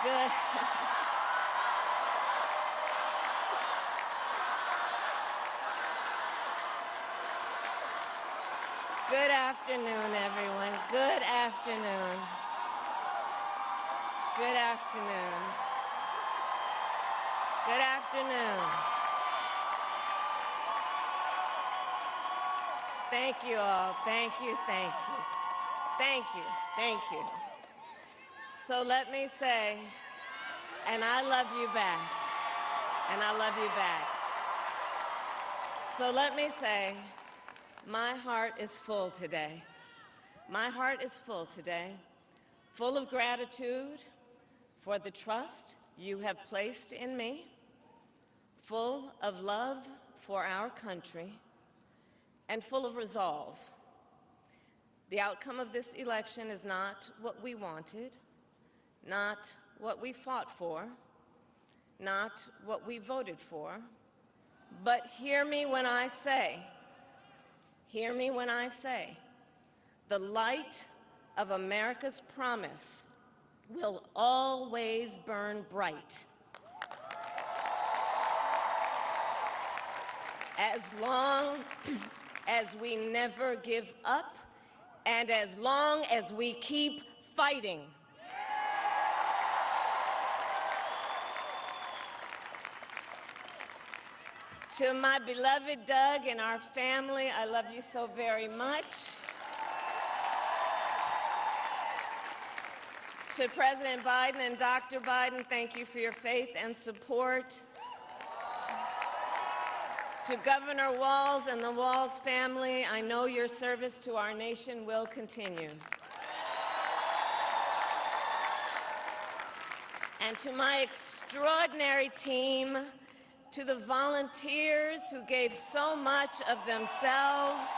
Good. Good afternoon, everyone. Good afternoon. Good afternoon. Good afternoon. Thank you all. Thank you, thank you. Thank you, thank you. So let me say, and I love you back, and I love you back. So let me say, my heart is full today. My heart is full today, full of gratitude for the trust you have placed in me, full of love for our country, and full of resolve. The outcome of this election is not what we wanted, not what we fought for, not what we voted for, but hear me when I say, the light of America's promise will always burn bright. As long as we never give up, and as long as we keep fighting. To my beloved Doug and our family, I love you so very much. To President Biden and Dr. Biden, thank you for your faith and support. To Governor Walz and the Walz family, I know your service to our nation will continue. And to my extraordinary team, to the volunteers who gave so much of themselves,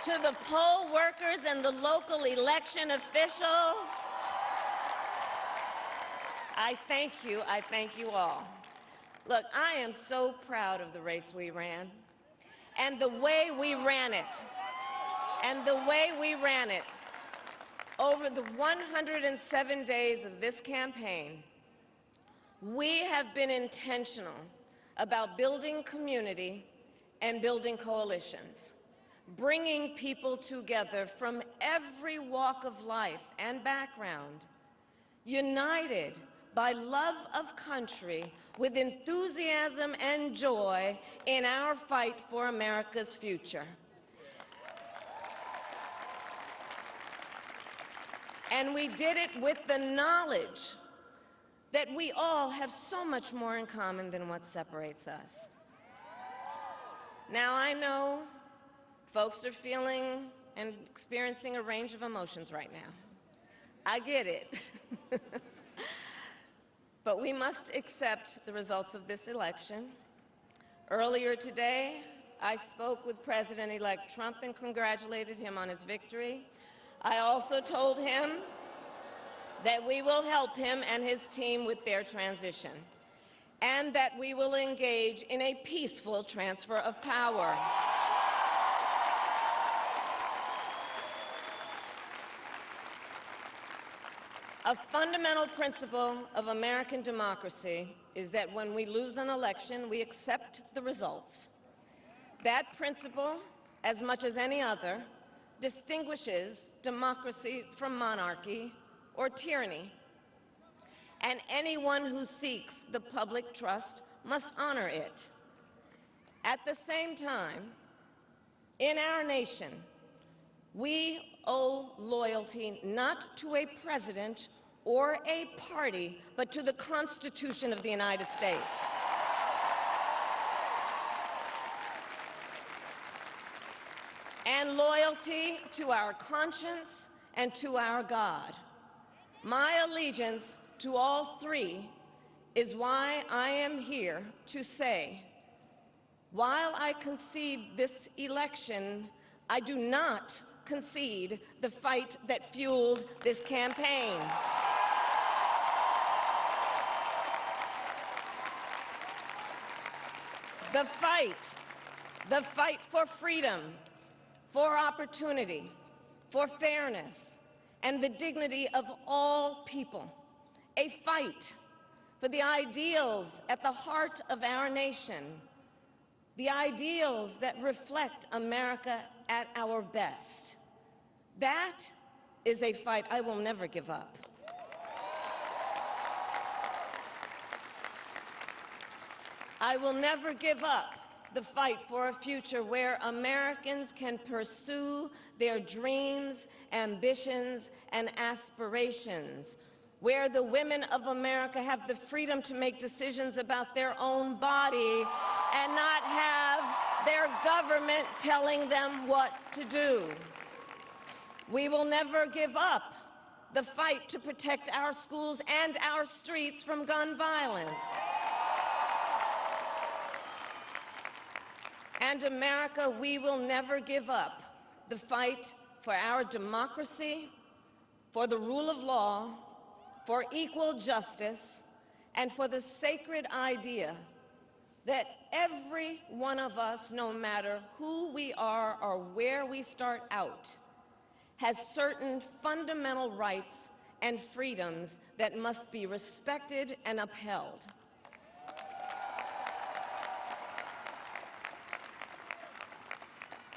to the poll workers and the local election officials, I thank you all. Look, I am so proud of the race we ran, and the way we ran it, over the 107 days of this campaign. We have been intentional about building community and building coalitions, bringing people together from every walk of life and background, united by love of country with enthusiasm and joy in our fight for America's future. And we did it with the knowledge that we all have so much more in common than what separates us. Now, I know folks are feeling and experiencing a range of emotions right now. I get it. But we must accept the results of this election. Earlier today, I spoke with President-elect Trump and congratulated him on his victory. I also told him that we will help him and his team with their transition, and that we will engage in a peaceful transfer of power. A fundamental principle of American democracy is that when we lose an election, we accept the results. That principle, as much as any other, distinguishes democracy from monarchy or tyranny. And anyone who seeks the public trust must honor it. At the same time, in our nation, we owe loyalty not to a president or a party, but to the Constitution of the United States. And loyalty to our conscience and to our God. My allegiance to all three is why I am here to say, while I concede this election, I do not concede the fight that fueled this campaign. The fight for freedom, for opportunity, for fairness, and the dignity of all people, a fight for the ideals at the heart of our nation, the ideals that reflect America at our best. That is a fight I will never give up. I will never give up the fight for a future where Americans can pursue their dreams, ambitions, and aspirations, where the women of America have the freedom to make decisions about their own body and not have their government telling them what to do. We will never give up the fight to protect our schools and our streets from gun violence. And America, we will never give up the fight for our democracy, for the rule of law, for equal justice, and for the sacred idea that every one of us, no matter who we are or where we start out, has certain fundamental rights and freedoms that must be respected and upheld.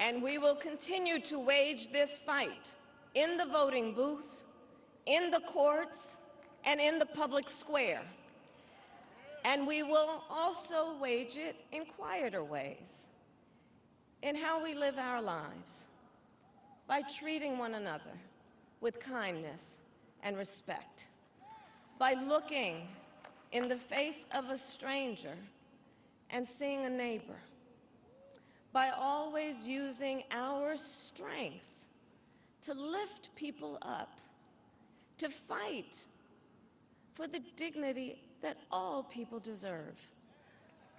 And we will continue to wage this fight in the voting booth, in the courts, and in the public square. And we will also wage it in quieter ways, in how we live our lives, by treating one another with kindness and respect, by looking in the face of a stranger and seeing a neighbor, by always using our strength to lift people up, to fight for the dignity that all people deserve.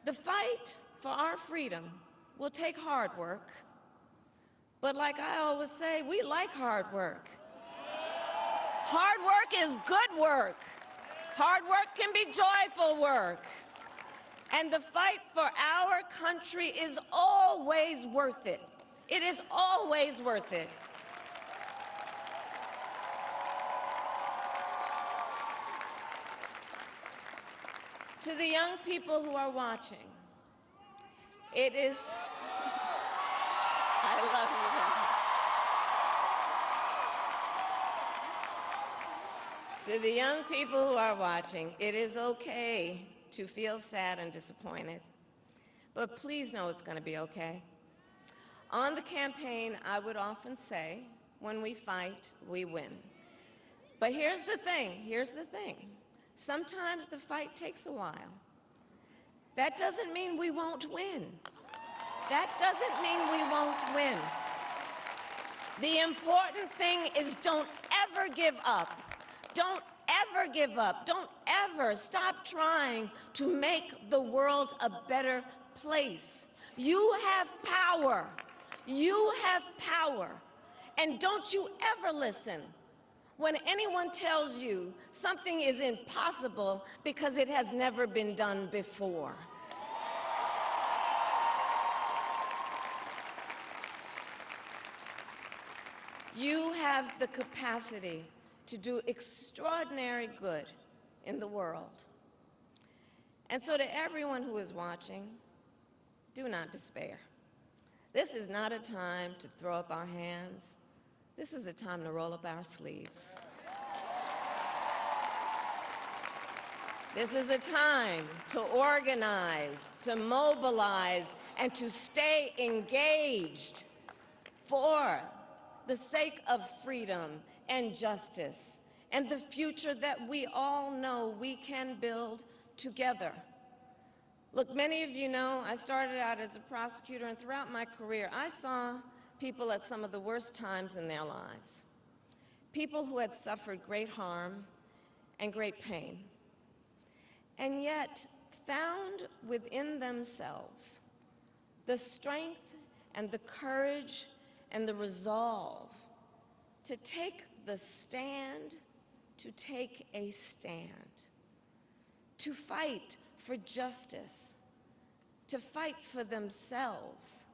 The fight for our freedom will take hard work, but like I always say, we like hard work. Hard work is good work. Hard work can be joyful work. And the fight for our country is always worth it. It is always worth it. To the young people who are watching, it is, I love you. To the young people who are watching, it is okay to feel sad and disappointed, but please know it's going to be okay. On the campaign, I would often say, when we fight, we win. But here's the thing. Sometimes the fight takes a while. That doesn't mean we won't win. That doesn't mean we won't win. The important thing is don't ever give up. Don't ever give up. Don't ever stop trying to make the world a better place. You have power. You have power. And don't you ever listen when anyone tells you something is impossible because it has never been done before. You have the capacity to do extraordinary good in the world. And so to everyone who is watching, do not despair. This is not a time to throw up our hands. This is a time to roll up our sleeves. This is a time to organize, to mobilize, and to stay engaged for the sake of freedom and justice, and the future that we all know we can build together. Look, many of you know I started out as a prosecutor, and throughout my career, I saw people at some of the worst times in their lives. People who had suffered great harm and great pain, and yet found within themselves the strength and the courage and the resolve to take the stand, to take a stand, to fight for justice, to fight for themselves,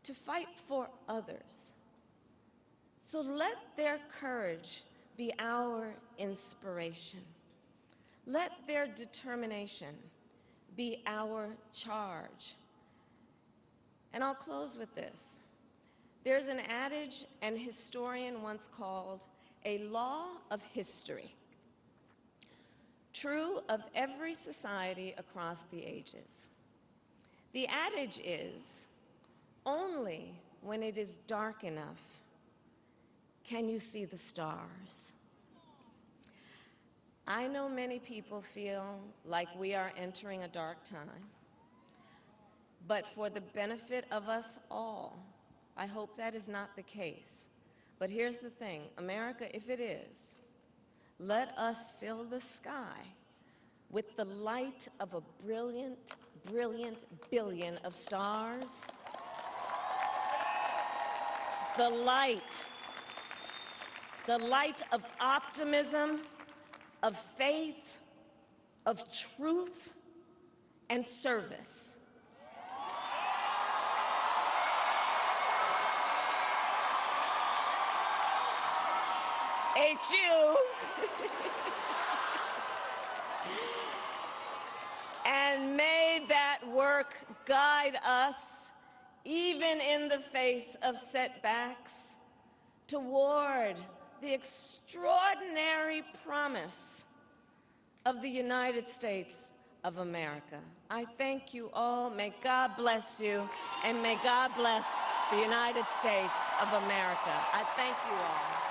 to fight for others. So let their courage be our inspiration. Let their determination be our charge. And I'll close with this. There's an adage an historian once called a law of history, true of every society across the ages. The adage is, only when it is dark enough can you see the stars. I know many people feel like we are entering a dark time, but for the benefit of us all, I hope that is not the case. But here's the thing, America, if it is, let us fill the sky with the light of a brilliant, brilliant billion of stars. The light of optimism, of faith, of truth, and service. HU. And may that work guide us, even in the face of setbacks, toward the extraordinary promise of the United States of America. I thank you all. May God bless you, and may God bless the United States of America. I thank you all.